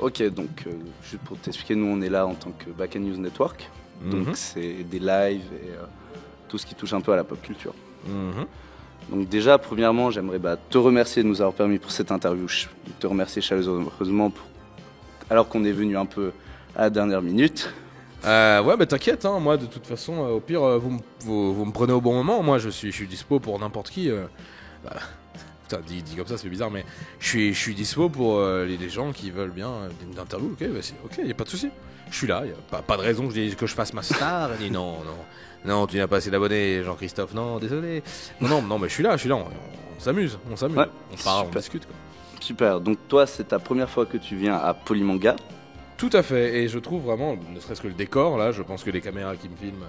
Ok, donc juste pour t'expliquer, nous on est là en tant que Back End News Network. Donc c'est des lives et tout ce qui touche un peu à la pop culture. Donc déjà, premièrement, j'aimerais te remercier de nous avoir permis pour cette interview. Te remercier chaleureusement alors qu'on est venu un peu à la dernière minute. Ouais, bah t'inquiète, hein, moi de toute façon, au pire, vous me prenez au bon moment. Moi je suis dispo pour n'importe qui. Putain, dit comme ça, c'est bizarre, mais je suis dispo pour les gens qui veulent bien une interview. Ok, y a pas de souci. Je suis là, y a pas de raison que je fasse ma star. Elle dit non, tu n'as pas assez d'abonnés, Jean-Christophe. Non, désolé. Non, mais je suis là. On s'amuse, Ouais, on parle, on super. discute quoi. Super, donc toi c'est ta première fois que tu viens à Polymanga. Tout à fait, et je trouve vraiment, ne serait-ce que le décor, là, je pense que les caméras qui me filment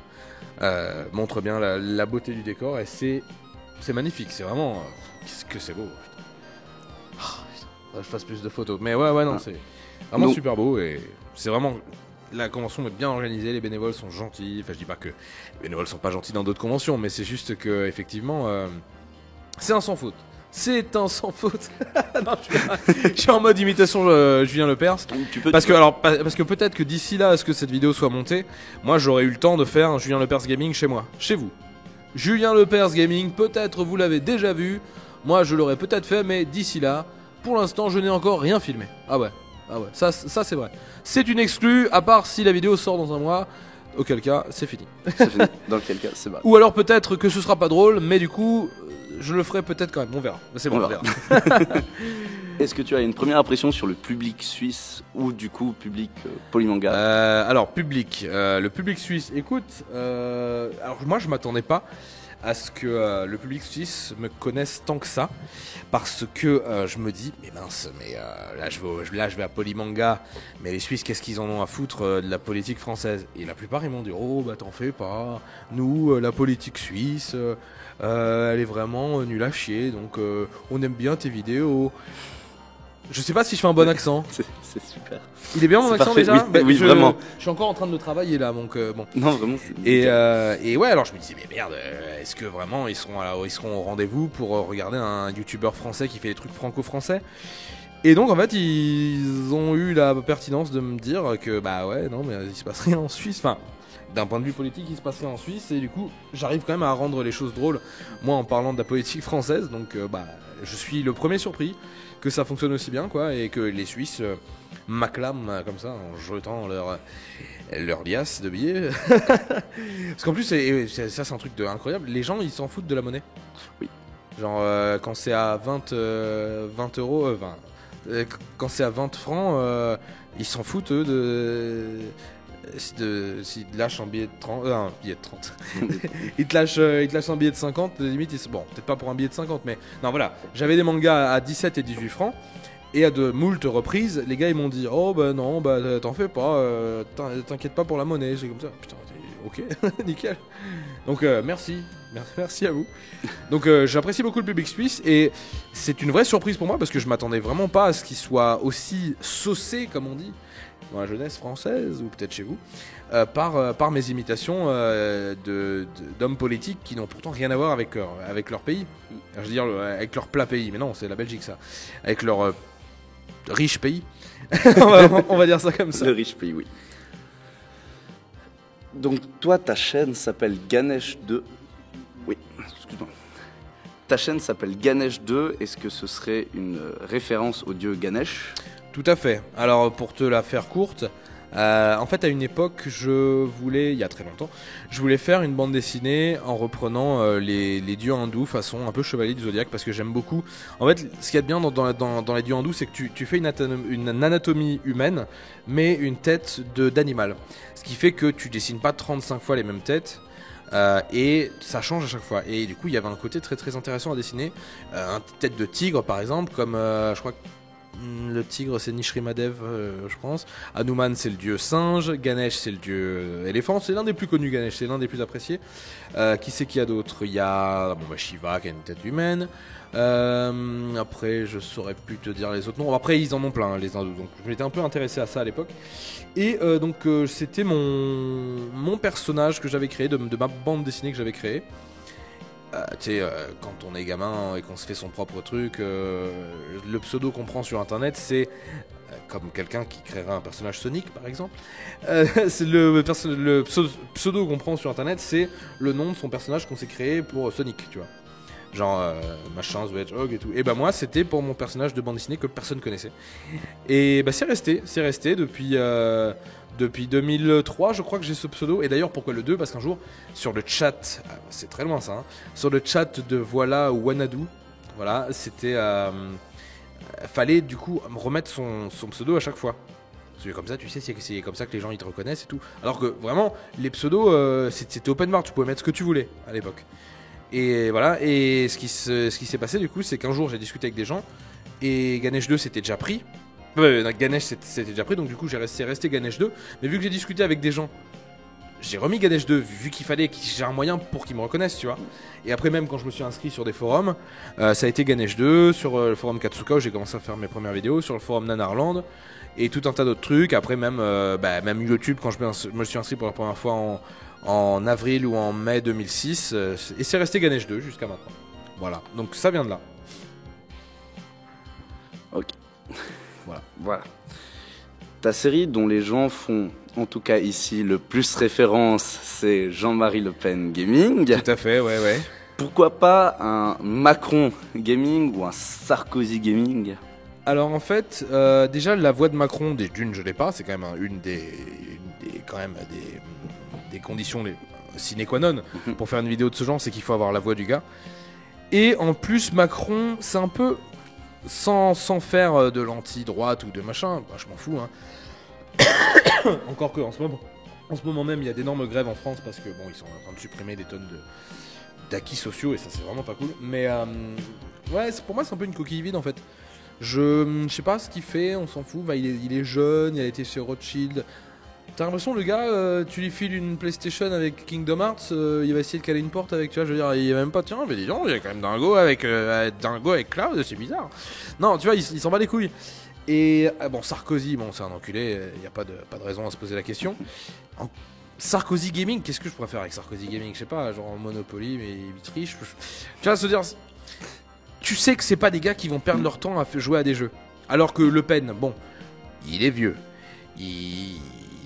montrent bien la beauté du décor, et c'est magnifique, c'est vraiment... qu'est-ce que c'est beau. Je fasse plus de photos, mais ouais, non, c'est vraiment super beau, et c'est vraiment... La convention est bien organisée, les bénévoles sont gentils, enfin je dis pas que les bénévoles sont pas gentils dans d'autres conventions, mais c'est juste que, effectivement, c'est un sans faute. C'est un sans faute. Non, je suis en mode imitation Julien Lepers. Parce que peut-être que d'ici là, à ce que cette vidéo soit montée, moi j'aurais eu le temps de faire un Julien Lepers Gaming chez moi, chez vous. Julien Lepers Gaming, peut-être vous l'avez déjà vu. Moi je l'aurais peut-être fait, mais d'ici là, pour l'instant je n'ai encore rien filmé. Ah ouais, ça c'est vrai. C'est une exclue, à part si la vidéo sort dans un mois. Auquel cas, c'est fini. Dans quel cas, c'est vrai. Ou alors peut-être que ce sera pas drôle, mais du coup, je le ferai peut-être quand même. On verra. C'est bon, on verra. Est-ce que tu as une première impression sur le public suisse ou du coup public Polymanga? Alors public, le public suisse. Écoute, alors moi je m'attendais pas à ce que le public suisse me connaisse tant que ça, parce que je me dis mais mince, mais là je vais à Polymanga, mais les Suisses qu'est-ce qu'ils en ont à foutre de la politique française? Et la plupart ils m'ont dit oh bah t'en fais pas, nous la politique suisse elle est vraiment nulle à chier, donc on aime bien tes vidéos. Je sais pas si je fais un bon accent. C'est super. Il est bien mon accent parfait, déjà. oui, vraiment. Je suis encore en train de le travailler là, donc bon. Non, vraiment. Et ouais, alors je me disais mais merde, est-ce que vraiment ils seront au rendez-vous pour regarder un youtubeur français qui fait des trucs franco-français? Et donc en fait ils ont eu la pertinence de me dire que bah ouais non mais il se passe rien en Suisse. Enfin, d'un point de vue politique il se passe rien en Suisse, et du coup j'arrive quand même à rendre les choses drôles moi en parlant de la politique française, donc bah je suis le premier surpris que ça fonctionne aussi bien quoi, et que les Suisses m'acclament comme ça en jetant leur liasse de billets. Parce qu'en plus ça c'est un truc incroyable, les gens ils s'en foutent de la monnaie. Oui. Genre quand c'est à 20 euros, quand c'est à 20 francs, ils s'en foutent eux s'ils te lâchent un billet de 30, un billet de 30. ils te lâchent un billet de 50, limite bon, peut-être pas pour un billet de 50, mais non voilà, j'avais des mangas à 17 et 18 francs. Et à de moult reprises, les gars ils m'ont dit oh bah non, bah t'en fais pas, t'inquiète pas pour la monnaie. J'ai comme ça, putain, ok, nickel. Donc merci à vous. Donc j'apprécie beaucoup le public suisse, et c'est une vraie surprise pour moi parce que je m'attendais vraiment pas à ce qu'il soit aussi saucé, comme on dit, dans la jeunesse française, ou peut-être chez vous, par mes imitations d'hommes politiques qui n'ont pourtant rien à voir avec leur pays. Alors, je veux dire avec leur plat pays, mais non, c'est la Belgique ça. Avec leur riche pays. on va dire ça comme ça. Le riche pays, oui. Donc toi, ta chaîne s'appelle Ganesh 2. Oui, excuse-moi. Ta chaîne s'appelle Ganesh 2. Est-ce que ce serait une référence au dieu Ganesh? Tout à fait. Alors pour te la faire courte, en fait à une époque il y a très longtemps, je voulais faire une bande dessinée en reprenant les dieux hindous façon un peu chevalier du zodiaque, parce que j'aime beaucoup. En fait ce qu'il y a de bien dans les dieux hindous, c'est que tu fais une anatomie humaine mais une tête d'animal. Ce qui fait que tu dessines pas 35 fois les mêmes têtes. Et ça change à chaque fois, et du coup il y avait un côté très très intéressant à dessiner, une tête de tigre par exemple, comme je crois que le tigre c'est Nishrimadev, je pense. Hanuman c'est le dieu singe, Ganesh c'est le dieu éléphant, c'est l'un des plus connus. Ganesh c'est l'un des plus appréciés. Qui c'est qu'il y a d'autre? Il y a Shiva qui a une tête humaine. Après je saurais plus te dire les autres noms. Après ils en ont plein les hindous, donc je m'étais un peu intéressé à ça à l'époque. Et donc c'était mon personnage que j'avais créé, de ma bande dessinée que j'avais créée. tu sais, quand on est gamin et qu'on se fait son propre truc, le pseudo qu'on prend sur internet, c'est comme quelqu'un qui créera un personnage Sonic par exemple. C'est le pseudo qu'on prend sur internet, c'est le nom de son personnage qu'on s'est créé pour Sonic, tu vois. Genre machin, The Hedgehog et tout. Et bah moi c'était pour mon personnage de bande dessinée que personne connaissait. Et bah c'est resté depuis 2003 je crois que j'ai ce pseudo. Et d'ailleurs pourquoi le 2? Parce qu'un jour sur le chat, c'est très loin ça, hein, sur le chat de Voilà ou Wanadu, voilà, c'était fallait du coup me remettre son pseudo à chaque fois. Parce que comme ça tu sais c'est comme ça que les gens ils te reconnaissent et tout. Alors que vraiment les pseudos c'était open bar, tu pouvais mettre ce que tu voulais à l'époque. Et voilà, et ce qui s'est passé du coup, c'est qu'un jour j'ai discuté avec des gens et Ganesh 2 s'était déjà pris. Ganesh s'était déjà pris, donc du coup c'est resté Ganesh 2. Mais vu que j'ai discuté avec des gens, j'ai remis Ganesh 2, vu qu'il fallait que j'ai un moyen pour qu'ils me reconnaissent, tu vois. Et après, même quand je me suis inscrit sur des forums, ça a été Ganesh 2, sur le forum Katsuka où j'ai commencé à faire mes premières vidéos, sur le forum Nanarland et tout un tas d'autres trucs. Après, même YouTube, quand je me suis inscrit pour la première fois en avril ou en mai 2006, et c'est resté Ganesh 2 jusqu'à maintenant. Voilà, donc ça vient de là. Ok. Voilà. Ta série dont les gens font, en tout cas ici, le plus référence, c'est Jean-Marie Le Pen Gaming. Tout à fait, ouais. Pourquoi pas un Macron Gaming ou un Sarkozy Gaming? Alors en fait, déjà la voix de Macron, d'une je l'ai pas, c'est quand même une des conditions sine qua non pour faire une vidéo de ce genre, c'est qu'il faut avoir la voix du gars. Et en plus Macron, c'est un peu sans faire de l'anti-droite ou de machin, bah, je m'en fous, hein. Encore que en ce moment même il y a d'énormes grèves en France parce que bon ils sont en train de supprimer des tonnes d'acquis sociaux et ça c'est vraiment pas cool. Mais ouais, pour moi c'est un peu une coquille vide en fait. Je sais pas ce qu'il fait, on s'en fout. Bah, il est jeune, il a été chez Rothschild. T'as l'impression, le gars, tu lui files une PlayStation avec Kingdom Hearts, il va essayer de caler une porte avec, tu vois, je veux dire, il est même pas, tiens, mais dis donc, il y a quand même Dingo avec Cloud, c'est bizarre. Non, tu vois, il s'en bat les couilles. Et bon, Sarkozy, bon, c'est un enculé, il n'y a pas de raison à se poser la question. Sarkozy Gaming, qu'est-ce que je pourrais faire avec Sarkozy Gaming? Je sais pas, genre Monopoly, mais il triche. Tu vois, se dire, tu sais que c'est pas des gars qui vont perdre leur temps à jouer à des jeux. Alors que Le Pen, bon, il est vieux, il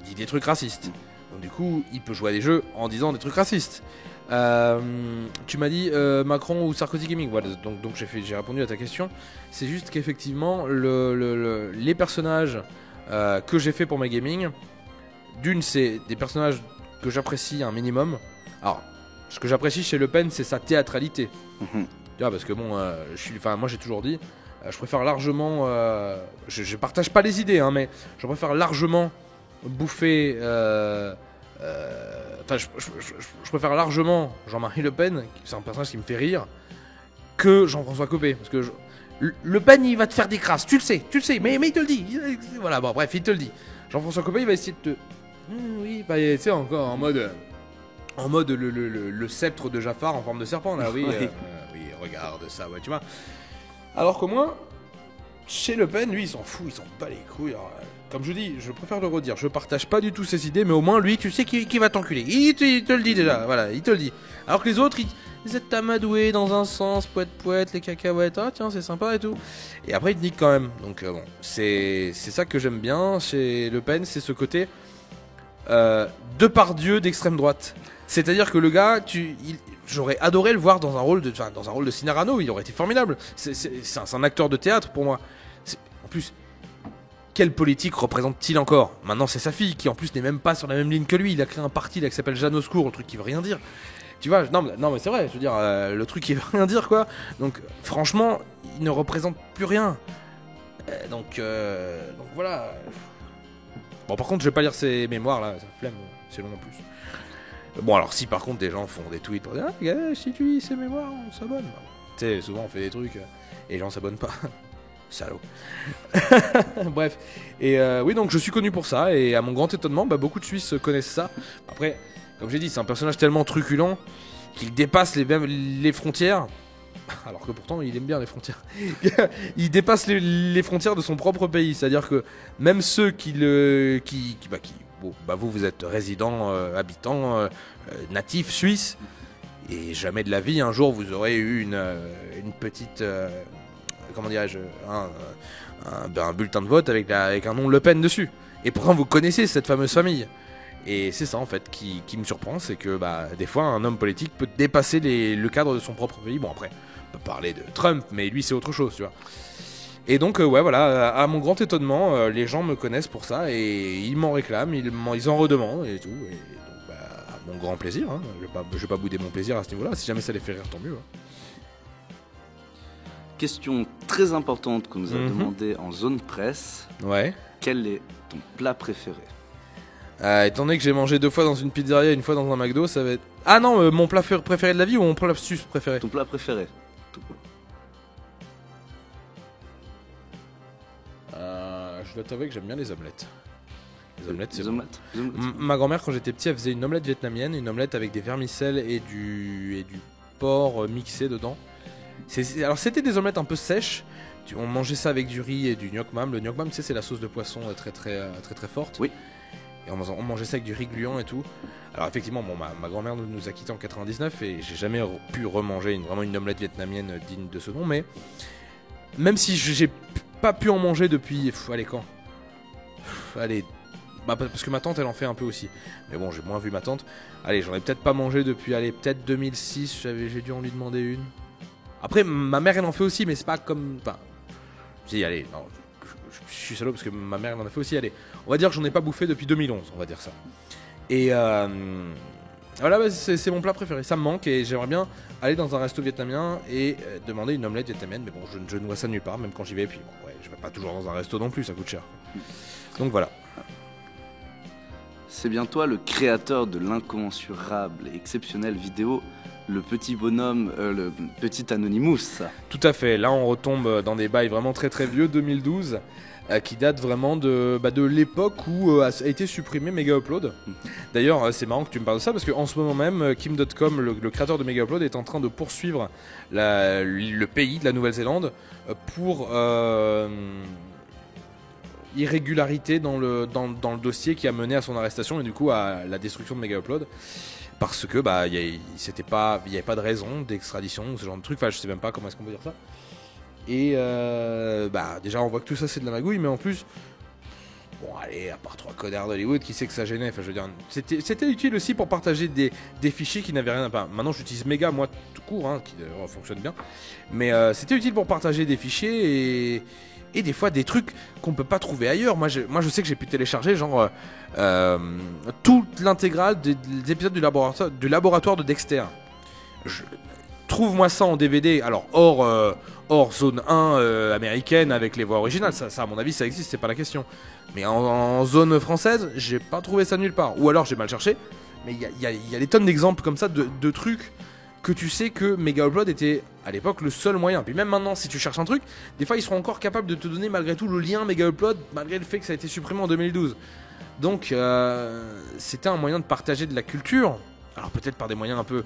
dit des trucs racistes. Donc du coup, il peut jouer à des jeux en disant des trucs racistes. Tu m'as dit Macron ou Sarkozy Gaming. Voilà, donc j'ai répondu à ta question. C'est juste qu'effectivement, les personnages que j'ai fait pour mes gaming, d'une, c'est des personnages que j'apprécie un minimum. Alors, ce que j'apprécie chez Le Pen, c'est sa théâtralité. Tu vois, parce que bon, moi j'ai toujours dit, je préfère largement, je partage pas les idées, hein, mais je préfère largement bouffer, je préfère largement Jean-Marie Le Pen, c'est un personnage qui me fait rire, que Jean-François Copé, parce que Le Pen il va te faire des crasses, tu le sais, mais il te le dit, voilà, bon bref, il te le dit. Jean-François Copé il va essayer de te, oui, bah tu sais encore en mode le sceptre de Jafar en forme de serpent là, oui. Oui, regarde ça, ouais, tu vois. Alors que moi, chez Le Pen, lui, il s'en fout, il s'en bat les couilles. Alors, comme je dis, je préfère le redire, je partage pas du tout ses idées, mais au moins lui, tu sais qui va t'enculer. Il te le dit déjà, voilà, il te le dit. Alors que les autres, ils êtes amadoués dans un sens, poète, les cacahuètes, ah tiens, c'est sympa et tout. Et après, ils te niquent quand même. Donc bon, c'est ça que j'aime bien chez Le Pen, c'est ce côté Depardieu d'extrême droite. C'est-à-dire que le gars, j'aurais adoré le voir dans un rôle de Cinarano, il aurait été formidable. C'est un acteur de théâtre pour moi. En plus, quelle politique représente-t-il encore? Maintenant, c'est sa fille qui en plus n'est même pas sur la même ligne que lui. Il a créé un parti là, qui s'appelle Jeanne au secours, le truc qui veut rien dire. Tu vois, non mais c'est vrai, je veux dire, le truc qui veut rien dire quoi. Donc franchement, il ne représente plus rien. Donc voilà. Bon, par contre, je vais pas lire ses mémoires là, ça flemme, c'est long en plus. Bon, alors si par contre des gens font des tweets pour dire ah, si tu lis ses mémoires, on s'abonne. Tu sais, souvent on fait des trucs et les gens s'abonnent pas. Salaud. Bref. Et oui, donc je suis connu pour ça. Et à mon grand étonnement, beaucoup de Suisses connaissent ça. Après, comme j'ai dit, c'est un personnage tellement truculent qu'il dépasse les frontières. Alors que pourtant, il aime bien les frontières. Il dépasse les frontières de son propre pays. C'est-à-dire que même ceux bon, vous êtes résident, habitant, natif suisse. Et jamais de la vie, un jour, vous aurez eu une petite... comment dirais-je un bulletin de vote avec un nom Le Pen dessus. Et pourtant, vous connaissez cette fameuse famille. Et c'est ça, en fait, qui me surprend. C'est que, des fois, un homme politique peut dépasser le cadre de son propre pays. Bon, après, on peut parler de Trump, mais lui, c'est autre chose, tu vois. Et donc, ouais, voilà, à mon grand étonnement, les gens me connaissent pour ça. Et ils m'en réclament, ils en redemandent et tout. Et donc, à mon grand plaisir. Hein. Je vais pas bouder mon plaisir à ce niveau-là. Si jamais ça les fait rire, tant mieux. Hein. Question très importante qu'on nous a demandé en zone presse. Ouais. Quel est ton plat préféré ? Étant donné que j'ai mangé 2 fois dans une pizzeria et 1 fois dans un McDo, ça va être... Ah non, mon plat préféré de la vie ou mon plat sus préféré ? Ton plat préféré. Tout. Je dois t'avouer que j'aime bien les omelettes. Les omelettes, c'est bon. Ma grand-mère, quand j'étais petit, elle faisait une omelette vietnamienne, une omelette avec des vermicelles et du porc mixé dedans. Alors c'était des omelettes un peu sèches. On mangeait ça avec du riz et du gnoc mam. Le gnoc mam, c'est la sauce de poisson très forte. Oui. Et on mangeait ça avec du riz gluant et tout. Alors effectivement, ma grand-mère nous a quittés en 99 et j'ai jamais pu remanger vraiment une omelette vietnamienne digne de ce nom. Mais même si j'ai pas pu en manger depuis... allez, quand ? Allez... parce que ma tante, elle en fait un peu aussi. Mais bon, j'ai moins vu ma tante. Allez, j'en ai peut-être pas mangé depuis, peut-être 2006. J'ai dû en lui demander une. Après, ma mère, elle en fait aussi, mais c'est pas comme... Enfin... Si, allez, non... Je suis salaud parce que ma mère elle en a fait aussi. Allez, on va dire que j'en ai pas bouffé depuis 2011, on va dire ça. Et voilà, c'est mon plat préféré. Ça me manque et j'aimerais bien aller dans un resto vietnamien et demander une omelette vietnamienne. Mais bon, je ne vois ça nulle part, même quand j'y vais. Et puis bon, ouais, je vais pas toujours dans un resto non plus, ça coûte cher. Donc voilà. C'est bien toi le créateur de l'incommensurable et exceptionnelle vidéo Le Petit Bonhomme, le Petit Anonymous. Tout à fait, là on retombe dans des bails vraiment très vieux, 2012, qui date vraiment de l'époque où a été supprimé Mega Upload. D'ailleurs, c'est marrant que tu me parles de ça, parce qu'en ce moment même, Kim.com, le créateur de Mega Upload, est en train de poursuivre le pays de la Nouvelle-Zélande pour... irrégularité dans le dossier qui a mené à son arrestation et du coup à la destruction de Mega Upload, parce que il y avait pas de raison d'extradition, ce genre de truc. Enfin, je sais même pas comment est-ce qu'on peut dire ça. Et déjà on voit que tout ça c'est de la magouille, mais en plus, bon allez, à part 3 connards d'Hollywood, qui sait que ça gênait. Enfin, je veux dire, c'était utile aussi pour partager des fichiers qui n'avaient rien à part. Maintenant j'utilise Mega moi tout court, hein, qui d'ailleurs fonctionne bien, mais c'était utile pour partager des fichiers et des fois des trucs qu'on peut pas trouver ailleurs. Moi je sais que j'ai pu télécharger genre toute l'intégrale des épisodes du laboratoire de Dexter. Trouve-moi ça en DVD, alors hors zone 1 américaine avec les voix originales, ça à mon avis ça existe, c'est pas la question. Mais en zone française, j'ai pas trouvé ça nulle part. Ou alors j'ai mal cherché, mais il y a des tonnes d'exemples comme ça de trucs que tu sais que Mega Upload était à l'époque le seul moyen. Puis même maintenant, si tu cherches un truc, des fois ils seront encore capables de te donner malgré tout le lien Mega Upload, malgré le fait que ça a été supprimé en 2012. Donc c'était un moyen de partager de la culture. Alors peut-être par des moyens un peu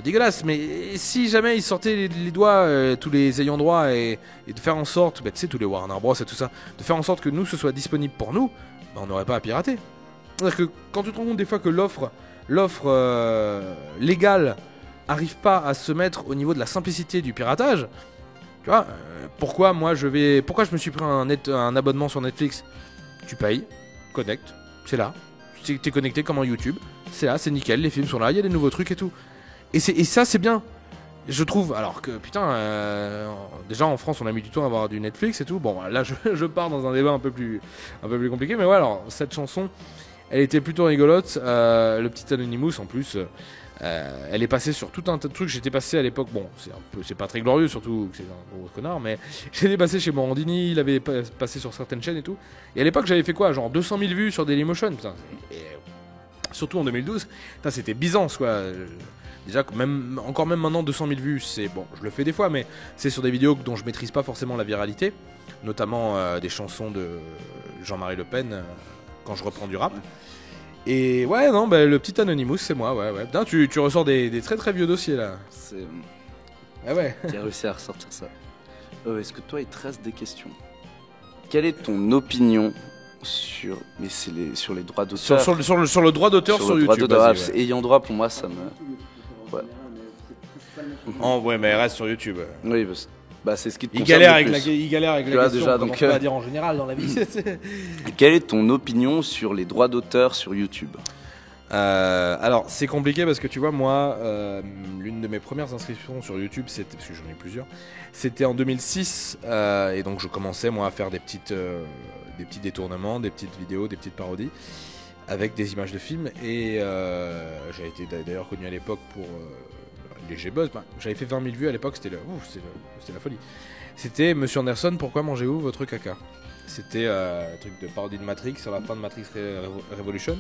dégueulasses, mais si jamais ils sortaient les doigts, tous les ayants droit, et de faire en sorte, tu sais, tous les Warner Bros et tout ça, de faire en sorte que nous ce soit disponible pour nous, on n'aurait pas à pirater. C'est-à-dire que quand tu te rends compte des fois que l'offre légale arrive pas à se mettre au niveau de la simplicité du piratage, tu vois, pourquoi je me suis pris un abonnement sur Netflix ? Tu payes, connecte, c'est là, t'es connecté comme en YouTube, c'est là, c'est nickel, les films sont là, il y a des nouveaux trucs et tout. Et ça c'est bien, je trouve. Alors que putain, déjà en France on a mis du temps à avoir du Netflix et tout. Bon là je pars dans un débat un peu plus compliqué, mais ouais, alors cette chanson elle était plutôt rigolote. Le Petit Anonymous en plus, elle est passée sur tout un tas de trucs. J'étais passé à l'époque, bon c'est pas très glorieux, surtout que c'est un gros connard, mais j'étais passé chez Morandini, il avait passé sur certaines chaînes et tout. Et à l'époque j'avais fait quoi, genre 200 000 vues sur Dailymotion, putain. Et surtout en 2012, putain, c'était Byzance quoi. Déjà, même maintenant, 200 000 vues, c'est bon, je le fais des fois, mais c'est sur des vidéos dont je maîtrise pas forcément la viralité, notamment des chansons de Jean-Marie Le Pen, quand je reprends du rap. Et ouais, non, le Petit Anonymous, c'est moi, ouais. Putain, tu ressors des très vieux dossiers là. C'est. Ah ouais. Qui a réussi à ressortir ça. Est-ce que toi, il te reste des questions ? Quelle est ton opinion sur les droits d'auteur sur le droit d'auteur sur YouTube. Ayant droit, pour moi, ça me. Ouais. Ouais, mais elle reste sur YouTube. Oui, c'est ce qui te Il concerne galère le avec plus. il galère avec Tu la vois, question. déjà, Donc, donc, on va dire en général dans la vie. Quelle est ton opinion sur les droits d'auteur sur YouTube? Alors c'est compliqué parce que tu vois moi l'une de mes premières inscriptions sur YouTube c'était, parce que j'en ai plusieurs, c'était en 2006 et donc je commençais moi à faire des petits détournements, des petites vidéos, des petites parodies avec des images de films et j'ai été d'ailleurs connu à l'époque pour léger buzz. J'avais fait 20 000 vues à l'époque, c'était la folie. C'était Monsieur Anderson, pourquoi mangez-vous votre caca? C'était un truc de parodie de Matrix sur la fin de Matrix Revolution.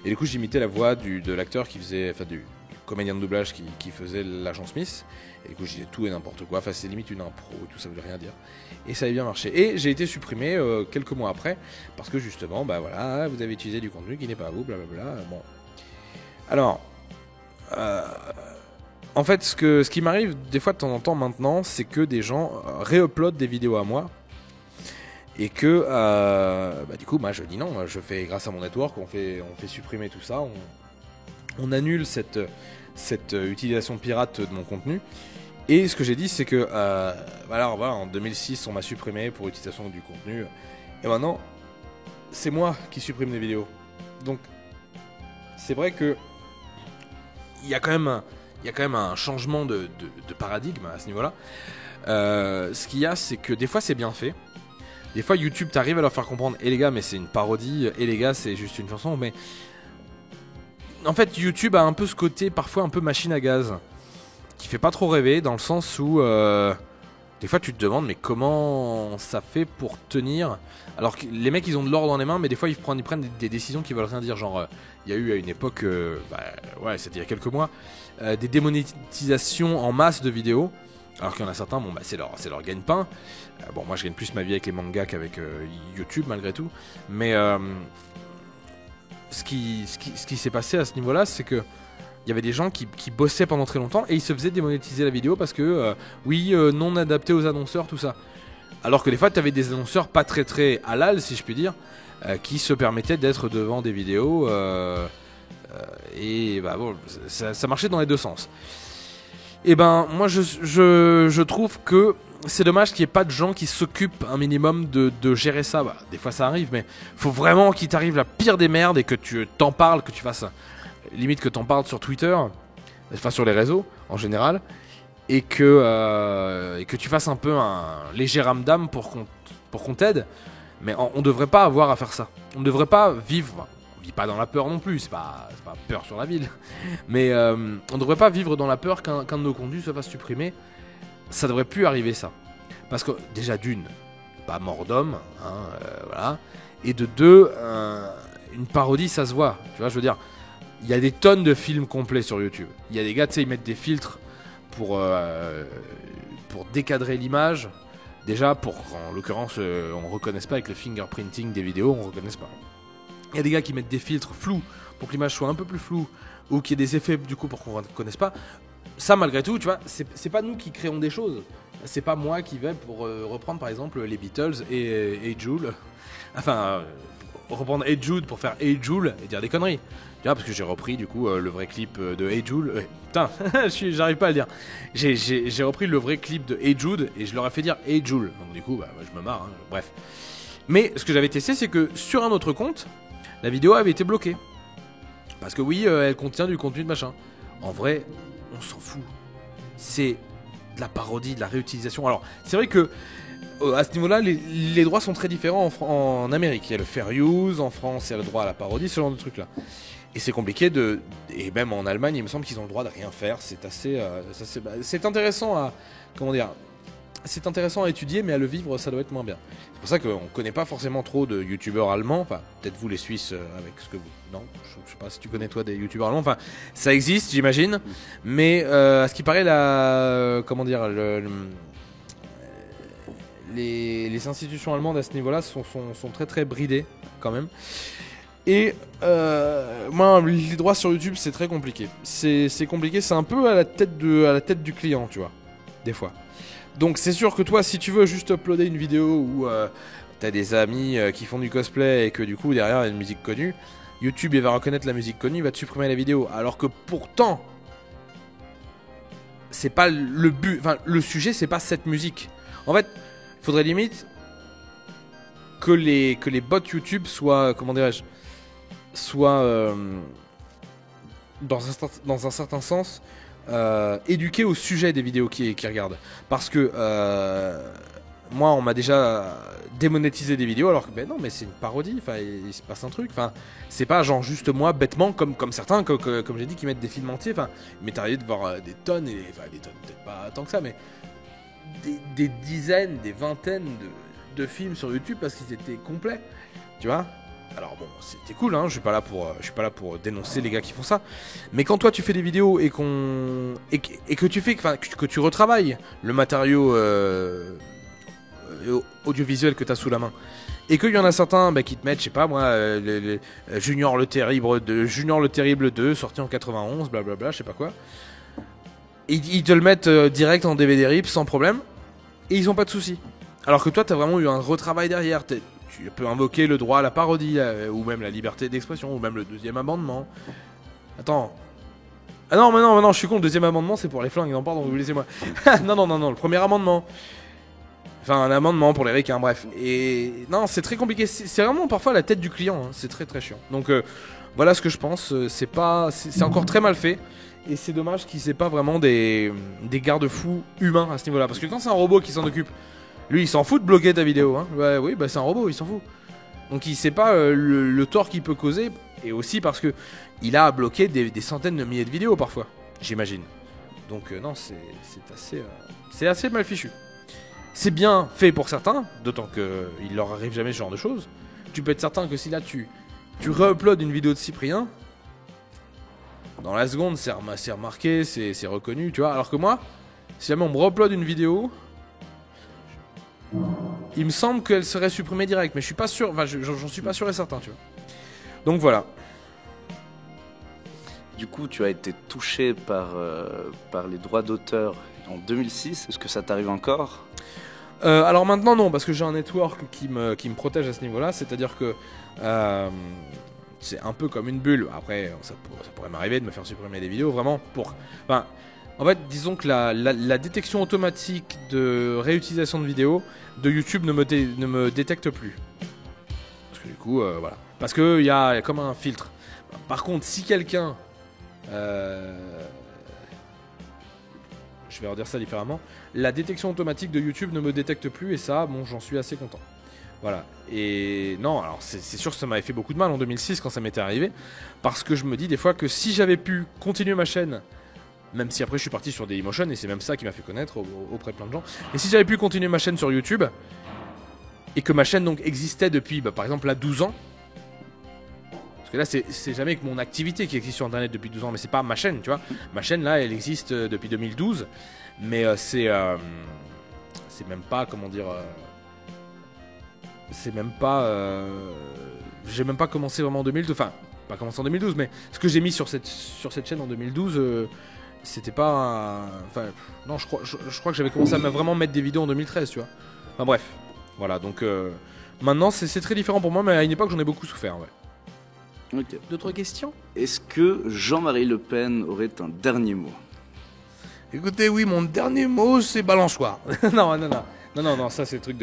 Et du coup, j'imitais la voix de l'acteur qui faisait, enfin du comédien de doublage qui faisait l'agent Smith. Et du coup, je disais tout et n'importe quoi. Enfin, c'est limite une impro et tout, ça voulait rien dire. Et ça avait bien marché. Et j'ai été supprimé quelques mois après parce que justement, bah voilà, vous avez utilisé du contenu qui n'est pas à vous, blablabla. Bon. Alors, en fait, ce qui m'arrive des fois de temps en temps maintenant, c'est que des gens réuploadent des vidéos à moi. Et que du coup moi je dis non, je fais grâce à mon network, on fait supprimer tout ça, on annule cette utilisation pirate de mon contenu. Et ce que j'ai dit c'est que voilà, en 2006 on m'a supprimé pour utilisation du contenu et maintenant c'est moi qui supprime les vidéos. Donc c'est vrai que il y a quand même un changement de paradigme à ce niveau-là. Ce qu'il y a c'est que des fois c'est bien fait. Des fois YouTube t'arrive à leur faire comprendre les gars mais c'est une parodie, les gars c'est juste une chanson, mais en fait YouTube a un peu ce côté parfois un peu machine à gaz qui fait pas trop rêver dans le sens où des fois tu te demandes mais comment ça fait pour tenir alors que les mecs ils ont de l'or dans les mains mais des fois ils prennent des décisions qui veulent rien dire, genre il y a eu à une époque c'était il y a quelques mois des démonétisations en masse de vidéos. Alors qu'il y en a certains, bon, c'est leur gagne-pain. Bon, moi je gagne plus ma vie avec les mangas qu'avec YouTube malgré tout. Mais ce qui s'est passé à ce niveau-là, c'est que il y avait des gens qui bossaient pendant très longtemps et ils se faisaient démonétiser la vidéo parce que non adapté aux annonceurs, tout ça. Alors que des fois, tu avais des annonceurs pas très halal, si je puis dire, qui se permettaient d'être devant des vidéos et bon, ça marchait dans les deux sens. Et ben moi je trouve que c'est dommage qu'il n'y ait pas de gens qui s'occupent un minimum de gérer ça. Bah, des fois ça arrive, mais faut vraiment qu'il t'arrive la pire des merdes et que tu t'en parles, que tu fasses limite que t'en parles sur Twitter, enfin sur les réseaux en général, et que tu fasses un peu un léger ramdam pour qu'on t'aide. Mais on devrait pas avoir à faire ça. On ne devrait pas vivre. On vit pas dans la peur non plus, c'est pas peur sur la ville, mais on devrait pas vivre dans la peur qu'un de nos contenus se fasse supprimer. Ça devrait plus arriver ça, parce que déjà d'une, pas mort d'homme, voilà, et de deux, une parodie ça se voit, tu vois, je veux dire, il y a des tonnes de films complets sur YouTube. Il y a des gars, tu sais, ils mettent des filtres pour décadrer l'image, déjà pour en l'occurrence on reconnaisse pas avec le fingerprinting des vidéos, on reconnaisse pas. Il y a des gars qui mettent des filtres flous pour que l'image soit un peu plus floue ou qu'il y ait des effets du coup pour qu'on ne reconnaisse pas. Ça malgré tout, tu vois, c'est pas nous qui créons des choses. C'est pas moi qui vais pour reprendre par exemple les Beatles et Hey Jude. Enfin, reprendre Hey Jude pour faire Hey Jude et dire des conneries. Tu vois, parce que j'ai repris du coup le vrai clip de Hey Jude. Putain, j'arrive pas à le dire. J'ai repris le vrai clip de Hey Jude et je leur ai fait dire Hey Jude. Donc du coup, je me marre, bref. Mais ce que j'avais testé, c'est que sur un autre compte, la vidéo avait été bloquée. Parce que oui, elle contient du contenu de machin. En vrai, on s'en fout. C'est de la parodie, de la réutilisation. Alors, c'est vrai que à ce niveau-là, les droits sont très différents en Amérique. Il y a le fair use, en France, il y a le droit à la parodie, ce genre de trucs-là. Et c'est compliqué et même en Allemagne, il me semble qu'ils ont le droit de rien faire. C'est assez... c'est intéressant à... Comment dire ? C'est intéressant à étudier, mais à le vivre, ça doit être moins bien. C'est pour ça qu'on ne connaît pas forcément trop de youtubeurs allemands. Enfin, peut-être vous les Suisses avec ce que vous... Non, je sais pas si tu connais toi des youtubeurs allemands. Enfin, ça existe, j'imagine. Mais à ce qui paraît, comment dire, les institutions allemandes à ce niveau-là sont très très bridées quand même. Et moi, les droits sur YouTube, c'est très compliqué. C'est compliqué, c'est un peu à la tête du client, tu vois, des fois. Donc c'est sûr que toi, si tu veux juste uploader une vidéo où t'as des amis qui font du cosplay et que du coup derrière il y a une musique connue, YouTube il va reconnaître la musique connue, il va te supprimer la vidéo. Alors que pourtant, c'est pas le but. Enfin, le sujet, c'est pas cette musique. En fait, il faudrait limite que les bots YouTube soient, comment dirais-je, soient dans un certain sens éduqués au sujet des vidéos qu'ils regardent. Parce que moi, on m'a déjà démonétisé des vidéos alors que ben non, mais c'est une parodie. Enfin, il se passe un truc. Enfin, c'est pas genre juste moi bêtement comme certains, comme j'ai dit, qui mettent des films entiers. Enfin, il m'est arrivé de voir des tonnes enfin des tonnes, peut-être pas tant que ça, mais des dizaines, des vingtaines de films sur YouTube parce qu'ils étaient complets. Tu vois. Alors bon, c'était cool, hein. Je suis pas là pour dénoncer les gars qui font ça. Mais quand toi tu fais des vidéos et que tu fais, que tu retravailles le matériau audiovisuel que tu as sous la main, et qu'il y en a certains qui te mettent, je sais pas moi, Junior le Terrible 2 sorti en 91, blablabla, je sais pas quoi. Et ils te le mettent direct en DVD RIP sans problème, et ils ont pas de soucis. Alors que toi t'as vraiment eu un retravail derrière. Tu peux invoquer le droit à la parodie, ou même la liberté d'expression, ou même le deuxième amendement. Attends. Ah non, mais non, je suis con, le deuxième amendement c'est pour les flingues, non, pardon, laissez-moi. non, le premier amendement. Enfin, un amendement pour les ricains, bref. Et non, c'est très compliqué. C'est vraiment parfois la tête du client, hein. C'est très très chiant. Donc voilà ce que je pense. C'est encore très mal fait. Et c'est dommage qu'ils aient pas vraiment des garde-fous humains à ce niveau-là. Parce que quand c'est un robot qui s'en occupe, lui il s'en fout de bloquer ta vidéo, hein. Ouais, oui, bah c'est un robot, il s'en fout. Donc il sait pas le tort qu'il peut causer. Et aussi parce que il a bloqué des centaines de milliers de vidéos parfois, j'imagine. Donc non, c'est assez mal fichu. C'est bien fait pour certains, d'autant qu'il leur arrive jamais ce genre de choses. Tu peux être certain que si là tu re-uploads une vidéo de Cyprien, dans la seconde c'est remarqué, c'est reconnu, tu vois. Alors que moi, si jamais on me re-upload une vidéo, il me semble qu'elle serait supprimée direct, mais je suis pas sûr, enfin j'en suis pas sûr et certain, tu vois. Donc voilà. Du coup, tu as été touché par les droits d'auteur en 2006. Est-ce que ça t'arrive encore ? Alors maintenant non, parce que j'ai un network qui me protège à ce niveau-là. C'est-à-dire que c'est un peu comme une bulle. Après, ça pourrait m'arriver de me faire supprimer des vidéos, vraiment pour... Enfin, en fait, disons que la détection automatique de réutilisation de vidéos de YouTube ne me détecte plus. Parce que du coup, voilà. Parce qu'il y a comme un filtre. Par contre, si quelqu'un... je vais redire ça différemment. La détection automatique de YouTube ne me détecte plus et ça, bon, j'en suis assez content. Voilà. Et non, alors c'est sûr que ça m'avait fait beaucoup de mal en 2006 quand ça m'était arrivé, parce que je me dis des fois que si j'avais pu continuer ma chaîne, même si après je suis parti sur Dailymotion et c'est même ça qui m'a fait connaître auprès de plein de gens, et si j'avais pu continuer ma chaîne sur YouTube et que ma chaîne donc existait depuis, par exemple là 12 ans. Parce que là, c'est jamais que mon activité qui existe sur Internet depuis 12 ans, mais c'est pas ma chaîne, tu vois. Ma chaîne, là, elle existe depuis 2012, mais c'est même pas, comment dire... c'est même pas... j'ai même pas commencé vraiment en 2012, enfin, pas commencé en 2012, mais ce que j'ai mis sur cette chaîne en 2012, c'était pas... Enfin, non, je crois que j'avais commencé à vraiment mettre des vidéos en 2013, tu vois. Enfin bref, voilà, donc maintenant, c'est très différent pour moi, mais à une époque, j'en ai beaucoup souffert, ouais. Okay. D'autres questions ? Est-ce que Jean-Marie Le Pen aurait un dernier mot ? Écoutez, oui, mon dernier mot, c'est balançoire. non, ça c'est le truc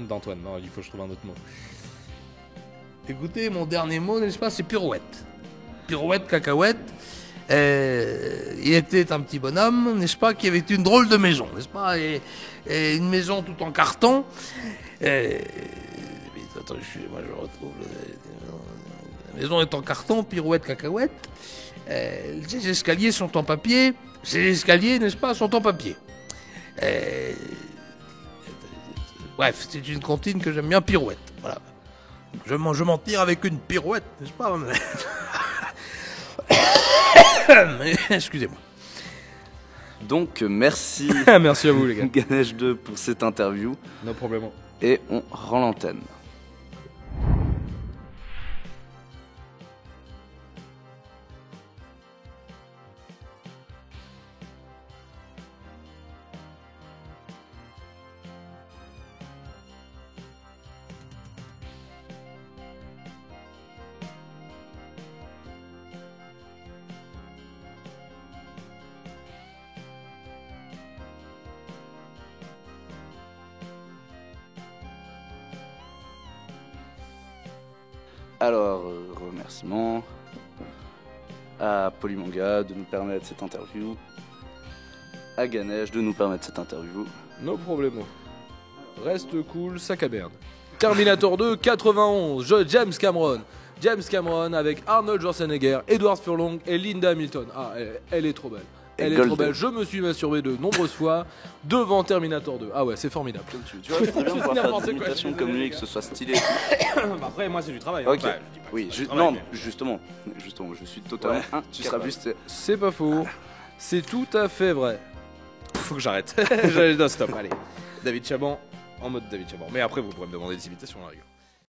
d'Antoine. Non, il faut que je trouve un autre mot. Écoutez, mon dernier mot, n'est-ce pas, c'est pirouette. Pirouette, cacahuète. Il était un petit bonhomme, n'est-ce pas, qui avait une drôle de maison, n'est-ce pas, et une maison tout en carton. Attends, moi je retrouve... La maison est en carton, pirouette, cacahuète. Les escaliers sont en papier. Ces escaliers, n'est-ce pas, sont en papier. Bref, c'est une comptine que j'aime bien, pirouette. Voilà. Je m'en tire avec une pirouette, n'est-ce pas? Excusez-moi. Donc, merci. Merci à vous, les gars. Ganesh 2 pour cette interview. No problème. Et on rend l'antenne. Alors, remerciements à Polymanga de nous permettre cette interview, à Ganesh de nous permettre cette interview. No problemo. Reste cool, sac à merde. Terminator 2, 91, James Cameron. James Cameron avec Arnold Schwarzenegger, Edward Furlong et Linda Hamilton. Ah, elle est trop belle. Elle est trop belle. Je me suis masturbé de nombreuses fois devant Terminator 2. Ah ouais, c'est formidable. Tu vois, très bien pouvoir faire des imitations comme lui et que ce soit stylé. Après, moi, c'est du travail. Ok. Bah, Oui, non, justement, je suis totalement. Tu seras juste. C'est pas faux. C'est tout à fait vrai. Faut que j'arrête. Non, stop, allez. David Chaban, en mode David Chaban. Mais après, vous pourrez me demander des imitations, la rigueur.